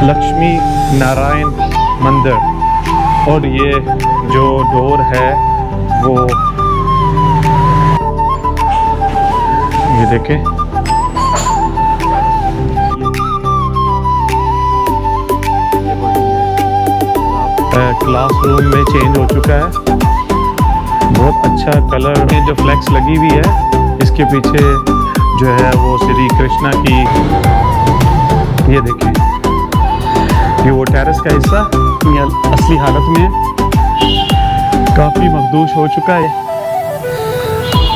लक्ष्मी नारायण मंदिर। और ये जो डोर है वो ये देखें, क्लासरूम में चेंज हो चुका है। बहुत अच्छा कलर में जो फ्लैक्स लगी हुई है, इसके पीछे जो है वो श्री कृष्णा की, ये देखिए, ये वो टेरेस का हिस्सा ये असली हालत में है, काफ़ी मखदूश हो चुका है।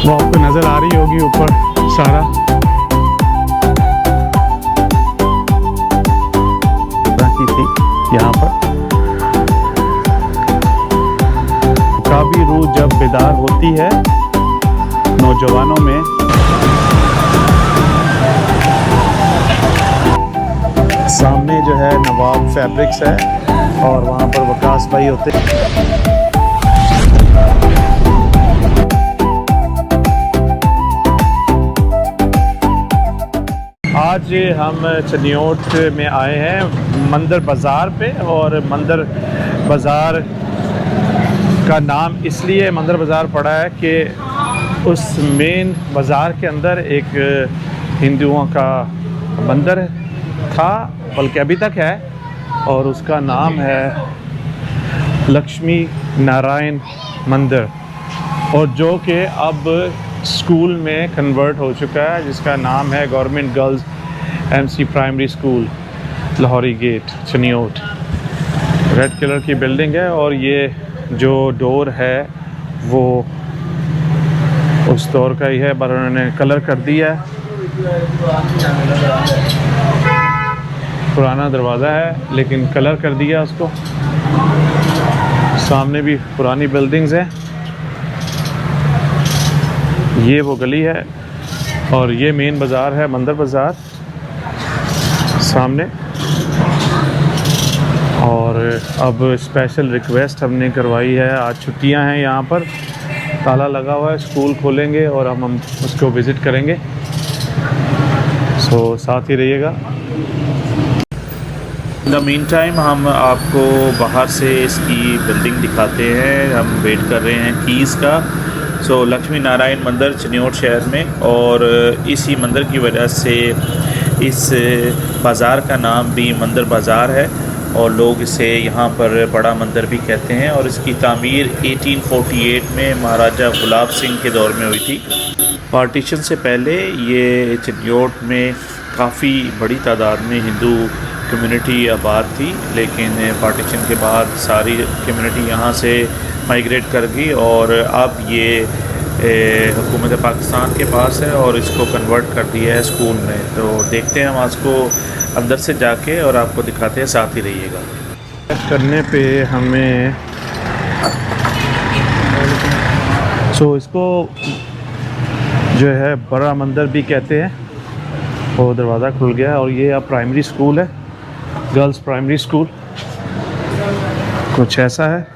वो आपको नज़र आ रही होगी ऊपर सारा। की थी यहाँ पर काफ़ी रूह जब बेदार होती है नौजवानों में। सामने जो है नवाब फैब्रिक्स है और वहाँ पर वकास भाई होते हैं। आज हम चनियोट में आए हैं मंदिर बाज़ार पे, और मंदिर बाज़ार का नाम इसलिए मंदिर बाज़ार पड़ा है कि उस मेन बाज़ार के अंदर एक हिंदुओं का मंदिर था, बल्कि अभी तक है, और उसका नाम है लक्ष्मी नारायण मंदिर, और जो कि अब स्कूल में कन्वर्ट हो चुका है, जिसका नाम है government girls MC primary school Lahori Gate Chiniot. Red colour की बिल्डिंग है, और ये जो डोर है वो उस दौर का ही है, पर उन्होंने कलर कर दिया है। पुराना दरवाज़ा है लेकिन कलर कर दिया उसको। सामने भी पुरानी बिल्डिंग्स हैं। ये वो गली है और ये मेन बाज़ार है मंदिर बाज़ार सामने। और अब स्पेशल रिक्वेस्ट हमने करवाई है, आज छुट्टियां हैं, यहाँ पर ताला लगा हुआ है, स्कूल खोलेंगे और हम उसको विज़िट करेंगे। सो साथ ही रहिएगा। इन द मीन टाइम हम आपको बाहर से इसकी बिल्डिंग दिखाते हैं। हम वेट कर रहे हैं कीज़ का। सो लक्ष्मी नारायण मंदिर चनियोट शहर में, और इसी मंदिर की वजह से इस बाज़ार का नाम भी मंदिर बाज़ार है, और लोग इसे यहाँ पर बड़ा मंदिर भी कहते हैं। और इसकी तामीर 1848 में महाराजा गुलाब सिंह के दौर में हुई थी। पार्टीशन से पहले ये चनियोट में काफ़ी बड़ी तादाद में हिंदू कम्युनिटी आबाद थी, लेकिन पार्टीशन के बाद सारी कम्युनिटी यहाँ से माइग्रेट कर गई, और अब ये हुकूमत पाकिस्तान के पास है और इसको कन्वर्ट कर दिया है स्कूल में। तो देखते हैं हम आज को अंदर से जाके और आपको दिखाते हैं, साथ ही रहिएगा। करने पे हमें इसको जो है बड़ा मंदिर भी कहते हैं। वो दरवाज़ा खुल गया और ये अब प्राइमरी स्कूल है, गर्ल्स प्राइमरी स्कूल कुछ ऐसा है।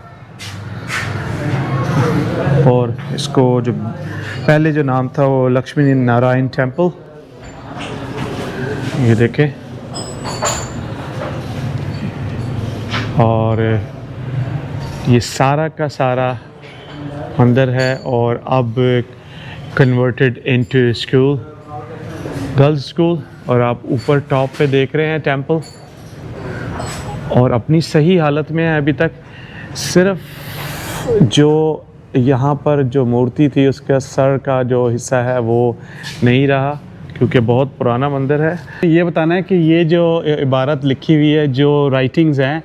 और इसको जो पहले जो नाम था वो लक्ष्मी नारायण टेम्पल, ये देखें। और ये सारा का सारा मंदिर है और अब converted into school, girls school. और आप ऊपर टॉप पे देख रहे हैं टेम्पल, और अपनी सही हालत में है अभी तक। सिर्फ जो यहाँ पर जो मूर्ति थी उसका सर का जो हिस्सा है वो नहीं रहा, क्योंकि बहुत पुराना मंदिर है। ये बताना है कि ये जो इबारत लिखी हुई है, जो राइटिंग्स हैं,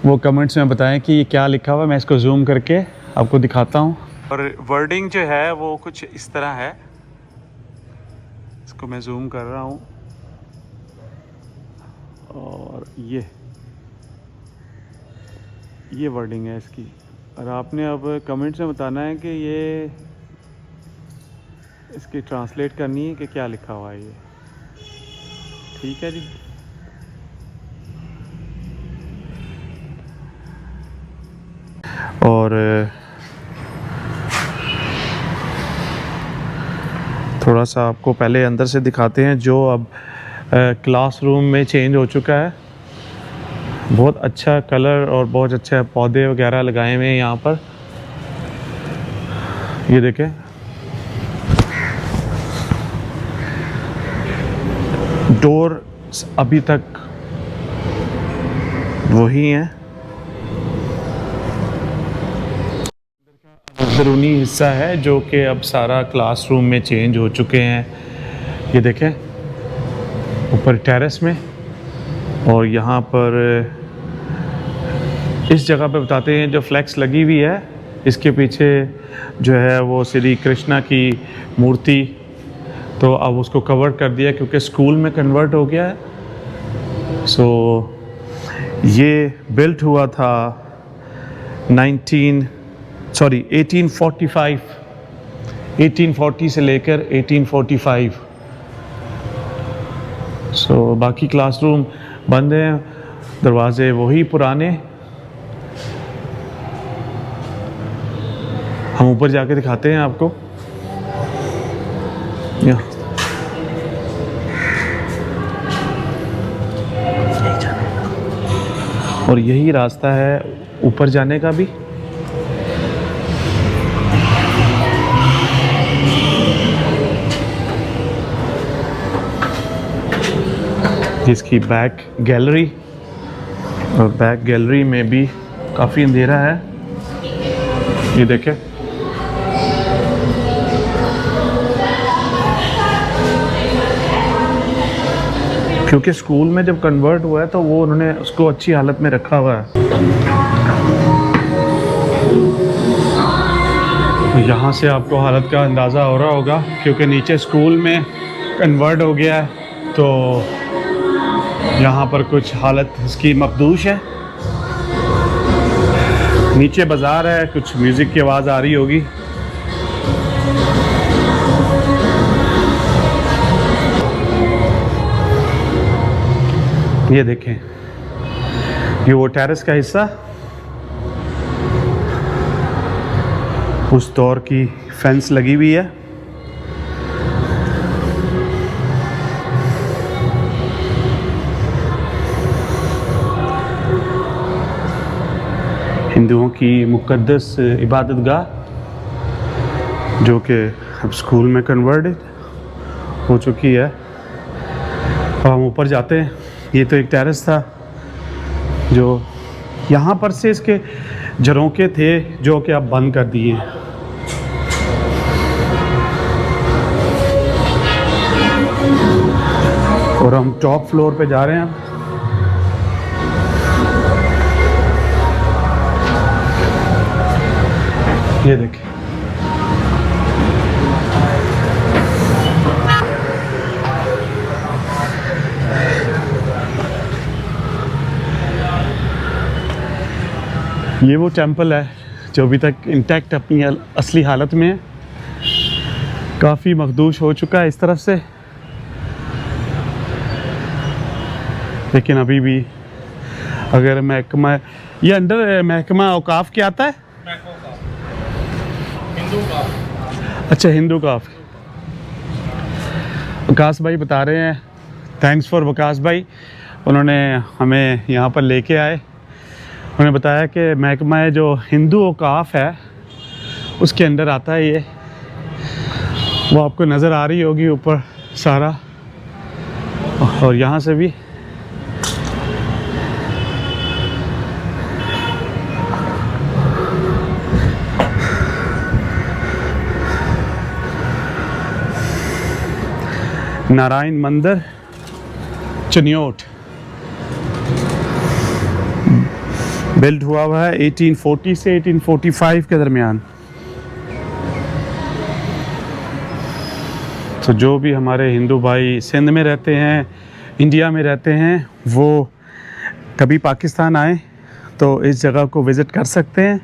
वो कमेंट्स में बताएं कि ये क्या लिखा हुआ है। मैं इसको जूम करके आपको दिखाता हूँ। और वर्डिंग जो है वो कुछ इस तरह है, इसको मैं जूम कर रहा हूँ। और ये वर्डिंग है इसकी, और आपने अब कमेंट्स में बताना है कि ये इसकी ट्रांसलेट करनी है कि क्या लिखा हुआ है ये। ठीक है जी। और थोड़ा सा आपको पहले अंदर से दिखाते हैं, जो अब क्लासरूम में चेंज हो चुका है। बहुत अच्छा कलर और बहुत अच्छा पौधे वगैरह लगाए हुए हैं यहाँ पर। ये देखें, डोर अभी तक वही है। अंदरूनी हिस्सा है जो कि अब सारा क्लासरूम में चेंज हो चुके हैं। ये देखें ऊपर टेरेस में, और यहाँ पर इस जगह पे बताते हैं जो फ्लैक्स लगी हुई है इसके पीछे जो है वो श्री कृष्णा की मूर्ति, तो अब उसको कवर कर दिया क्योंकि स्कूल में कन्वर्ट हो गया है। सो ये बिल्ट हुआ था 1840 से लेकर 1845। सो बाकी क्लासरूम बंद हैं, दरवाजे वही पुराने। हम ऊपर जाके दिखाते हैं आपको। और यही रास्ता है ऊपर जाने का भी। इसकी बैक गैलरी, और बैक गैलरी में भी काफ़ी अंधेरा है। ये देखें, क्योंकि स्कूल में जब कन्वर्ट हुआ है तो वो उन्होंने उसको अच्छी हालत में रखा हुआ है। यहाँ से आपको हालत का अंदाज़ा हो रहा होगा क्योंकि नीचे स्कूल में कन्वर्ट हो गया है, तो यहाँ पर कुछ हालत इसकी मखदूश है। नीचे बाज़ार है, कुछ म्यूज़िक की आवाज़ आ रही होगी। ये देखें, ये वो टेरेस का हिस्सा, उस दौर की फेंस लगी हुई है। हिंदुओं की मुक़द्दस इबादतगाह जो कि अब स्कूल में कन्वर्टेड हो चुकी है। अब हम ऊपर जाते हैं। ये तो एक टेरेस था जो यहाँ पर से इसके झरोखे थे जो कि अब बंद कर दिए हैं। और हम टॉप फ्लोर पे जा रहे हैं। ये देखिए, ये वो टेंपल है जो अभी तक इंटैक्ट अपनी असली हालत में है। काफ़ी मखदूश हो चुका है इस तरफ से, लेकिन अभी भी अगर महकमा, ये अंडर महकमा औकाफ क्या आता है? अच्छा, हिंदू काफ। वकास भाई बता रहे हैं, थैंक्स फॉर वकास भाई, उन्होंने हमें यहाँ पर लेके आए। उन्होंने बताया कि महकमा जो हिंदू औकाफ है उसके अंदर आता है ये। वो आपको नज़र आ रही होगी ऊपर सारा, और यहाँ से भी। नारायण मंदिर चनियोट बिल्ड हुआ है 1840 से 1845 के दरमियान। तो जो भी हमारे हिंदू भाई सिंध में रहते हैं, इंडिया में रहते हैं, वो कभी पाकिस्तान आए तो इस जगह को विज़िट कर सकते हैं।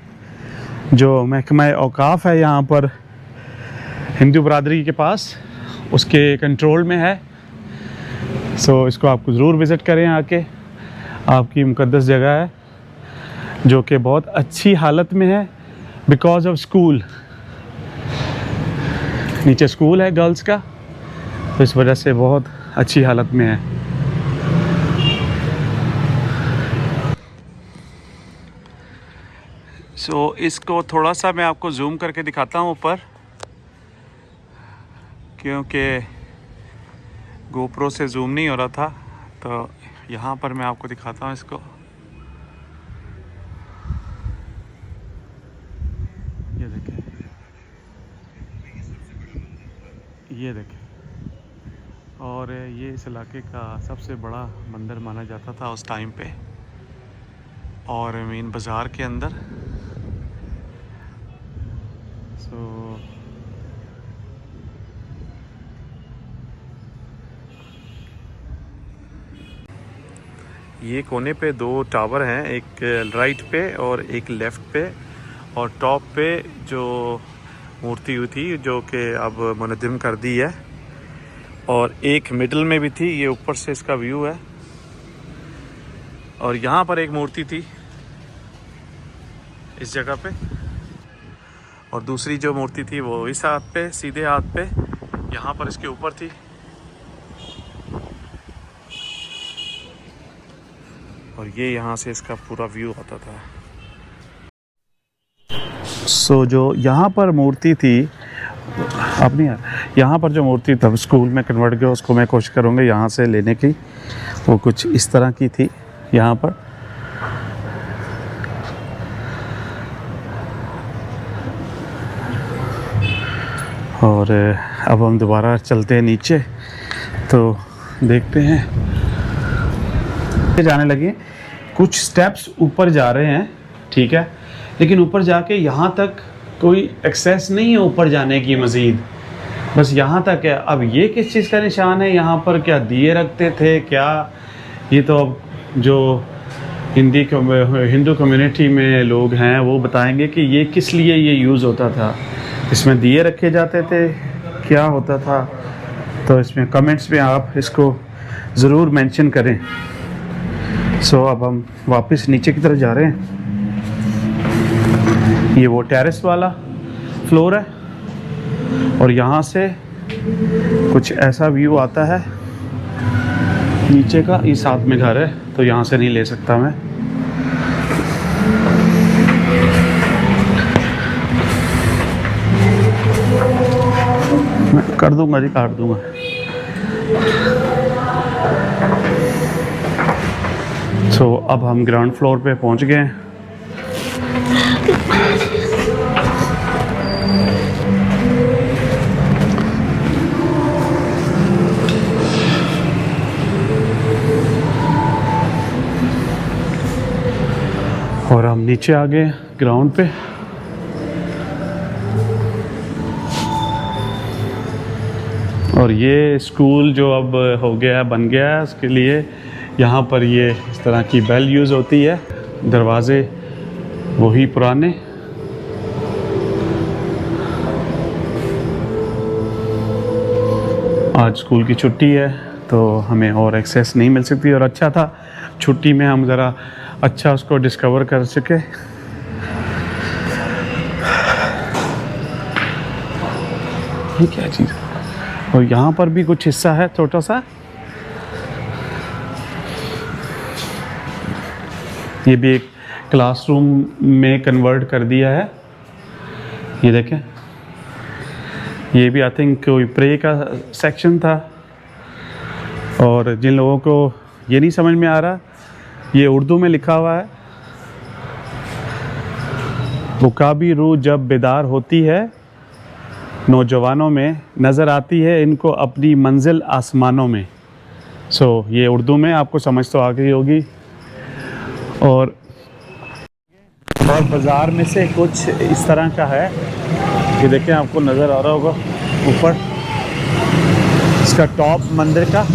जो महकमा औकाफ है यहाँ पर हिंदू बरादरी के पास, उसके कंट्रोल में है। सो इसको आपको ज़रूर विज़िट करें आके। आपकी मुक़द्दस जगह है जो कि बहुत अच्छी हालत में है बिकॉज़ ऑफ स्कूल। नीचे स्कूल है गर्ल्स का, तो इस वजह से बहुत अच्छी हालत में है। सो इसको थोड़ा सा मैं आपको जूम करके दिखाता हूँ ऊपर, क्योंकि गोप्रो से जूम नहीं हो रहा था, तो यहाँ पर मैं आपको दिखाता हूँ इसको। ये देखें, ये देखें, और ये इस इलाके का सबसे बड़ा मंदिर माना जाता था उस टाइम पे, और मेन बाज़ार के अंदर। सो ये कोने पे 2 टावर हैं, एक राइट पे और एक लेफ़्ट पे, और टॉप पे जो मूर्ति हुई थी जो कि अब मुनद्दिम कर दी है, और एक मिडल में भी थी। ये ऊपर से इसका व्यू है, और यहाँ पर एक मूर्ति थी इस जगह पे, और दूसरी जो मूर्ति थी वो इस हाथ पे, सीधे हाथ पे, यहाँ पर इसके ऊपर थी। और ये यहाँ से इसका पूरा व्यू आता था। सो जो यहाँ पर मूर्ति थी, अब नहीं, यहाँ पर जो मूर्ति तब स्कूल में कन्वर्ट किया, उसको मैं कोशिश करूँगा यहाँ से लेने की। वो कुछ इस तरह की थी यहाँ पर, और अब हम दोबारा चलते हैं नीचे, तो देखते हैं। जाने लगे, कुछ स्टेप्स ऊपर जा रहे हैं, ठीक है, लेकिन ऊपर जाके यहाँ तक कोई एक्सेस नहीं है ऊपर जाने की मज़ीद, बस यहाँ तक है। अब ये किस चीज़ का निशान है? यहाँ पर क्या दिए रखते थे क्या? ये तो अब जो हिंदू कम्युनिटी में लोग हैं वो बताएंगे कि ये किस लिए ये यूज़ होता था, इसमें दिए रखे जाते थे, क्या होता था। तो इसमें कमेंट्स में आप इसको ज़रूर मेंशन करें। सो अब हम वापस नीचे की तरफ जा रहे हैं। ये वो टेरेस वाला फ्लोर है, और यहाँ से कुछ ऐसा व्यू आता है नीचे का। इस हाथ में घर है, तो यहाँ से नहीं ले सकता मैं। कर दूंगा जी, काट दूंगा। सो अब हम ग्राउंड फ्लोर पे पहुंच गए हैं। और हम नीचे आ गए ग्राउंड पे। और ये स्कूल जो अब हो गया है, बन गया है, उसके लिए यहाँ पर ये इस तरह की बेल यूज़ होती है। दरवाज़े वही पुराने। आज स्कूल की छुट्टी है, तो हमें और एक्सेस नहीं मिल सकती, और अच्छा था छुट्टी में हम ज़रा अच्छा उसको डिस्कवर कर सके। ये क्या चीज़ है? और यहाँ पर भी कुछ हिस्सा है छोटा सा। ये भी एक क्लासरूम में कन्वर्ट कर दिया है। ये देखें, ये भी आई थिंक कोई प्रे का सेक्शन था। और जिन लोगों को ये नहीं समझ में आ रहा, ये उर्दू में लिखा हुआ है, बुकाबी रूह जब बेदार होती है, नौजवानों में नज़र आती है इनको अपनी मंजिल आसमानों में। सो ये उर्दू में, आपको समझ तो आ गई होगी। और बाज़ार में से कुछ इस तरह का है, ये देखें, आपको नज़र आ रहा होगा ऊपर इसका टॉप मंदिर का।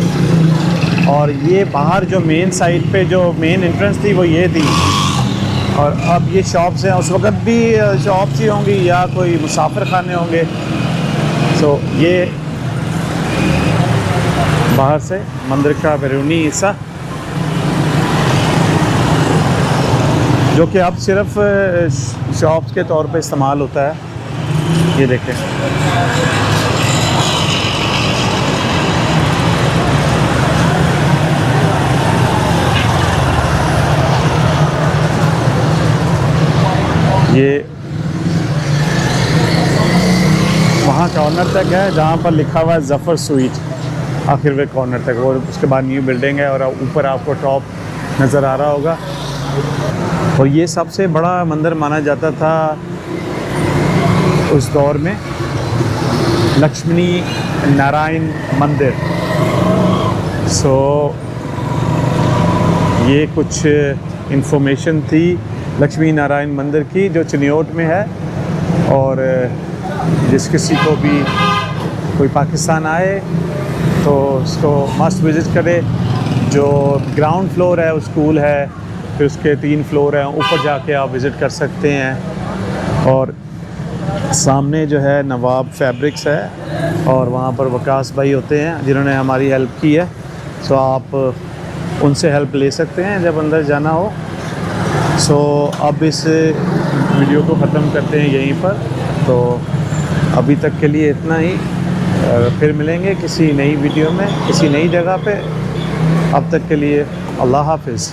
और ये बाहर जो मेन साइड पे जो मेन एंट्रेंस थी वो ये थी, और अब ये शॉप्स हैं। उस वक़्त भी शॉप्स ही होंगी या कोई मुसाफिर खाने होंगे। सो ये बाहर से मंदिर का बैरूनी हिस्सा, जो कि अब सिर्फ शॉप्स के तौर पे इस्तेमाल होता है। ये देखें, ये वहाँ कॉर्नर तक है जहाँ पर लिखा हुआ है ज़फ़र स्वीट, आखिर वे कॉर्नर तक, और उसके बाद न्यू बिल्डिंग है और ऊपर आपको टॉप नज़र आ रहा होगा। और ये सबसे बड़ा मंदिर माना जाता था उस दौर में, लक्ष्मी नारायण मंदिर। सो ये कुछ इन्फॉर्मेशन थी लक्ष्मी नारायण मंदिर की जो चिन्योट में है। और जिस किसी को भी कोई पाकिस्तान आए तो उसको मस्ट विज़िट करे। जो ग्राउंड फ्लोर है वो स्कूल है, फिर उसके 3 फ्लोर हैं, ऊपर जाके आप विज़िट कर सकते हैं। और सामने जो है नवाब फैब्रिक्स है और वहाँ पर वकास भाई होते हैं जिन्होंने हमारी हेल्प की है। सो आप उनसे हेल्प ले सकते हैं जब अंदर जाना हो। सो अब इस वीडियो को ख़त्म करते हैं यहीं पर। तो अभी तक के लिए इतना ही, फिर मिलेंगे किसी नई वीडियो में किसी नई जगह पे। अब तक के लिए अल्लाह हाफ़िज़।